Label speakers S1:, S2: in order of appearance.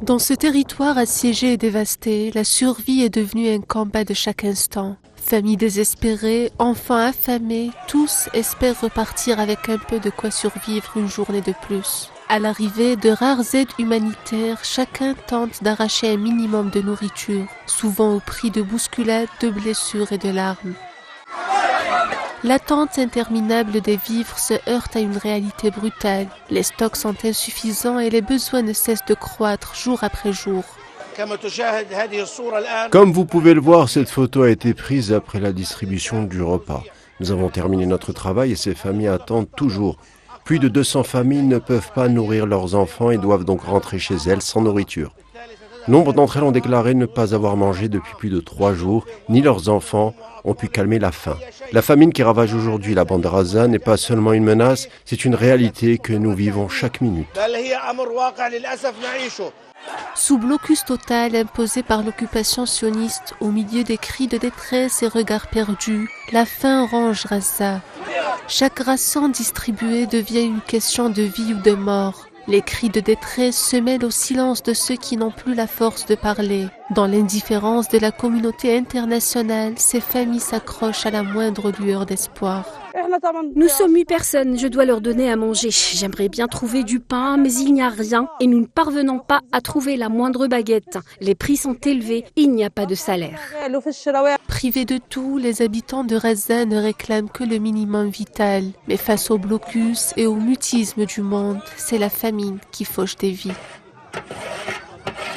S1: Dans ce territoire assiégé et dévasté, la survie est devenue un combat de chaque instant. Familles désespérées, enfants affamés, tous espèrent repartir avec un peu de quoi survivre une journée de plus. À l'arrivée de rares aides humanitaires, chacun tente d'arracher un minimum de nourriture, souvent au prix de bousculades, de blessures et de larmes. L'attente interminable des vivres se heurte à une réalité brutale. Les stocks sont insuffisants et les besoins ne cessent de croître jour après jour.
S2: Comme vous pouvez le voir, cette photo a été prise après la distribution du repas. Nous avons terminé notre travail et ces familles attendent toujours. Plus de 200 familles ne peuvent pas nourrir leurs enfants et doivent donc rentrer chez elles sans nourriture. Nombre d'entre elles ont déclaré ne pas avoir mangé depuis plus de 3 jours, ni leurs enfants ont pu calmer la faim. La famine qui ravage aujourd'hui la bande de Gaza n'est pas seulement une menace, c'est une réalité que nous vivons chaque minute.
S1: Sous blocus total imposé par l'occupation sioniste, au milieu des cris de détresse et regards perdus, la faim ronge Gaza. Chaque ration distribuée devient une question de vie ou de mort. Les cris de détresse se mêlent au silence de ceux qui n'ont plus la force de parler. Dans l'indifférence de la communauté internationale, ces familles s'accrochent à la moindre lueur d'espoir.
S3: Nous sommes 8 personnes, je dois leur donner à manger. J'aimerais bien trouver du pain, mais il n'y a rien et nous ne parvenons pas à trouver la moindre baguette. Les prix sont élevés, il n'y a pas de salaire.
S1: Privés de tout, les habitants de Gaza ne réclament que le minimum vital. Mais face au blocus et au mutisme du monde, c'est la famine qui fauche des vies.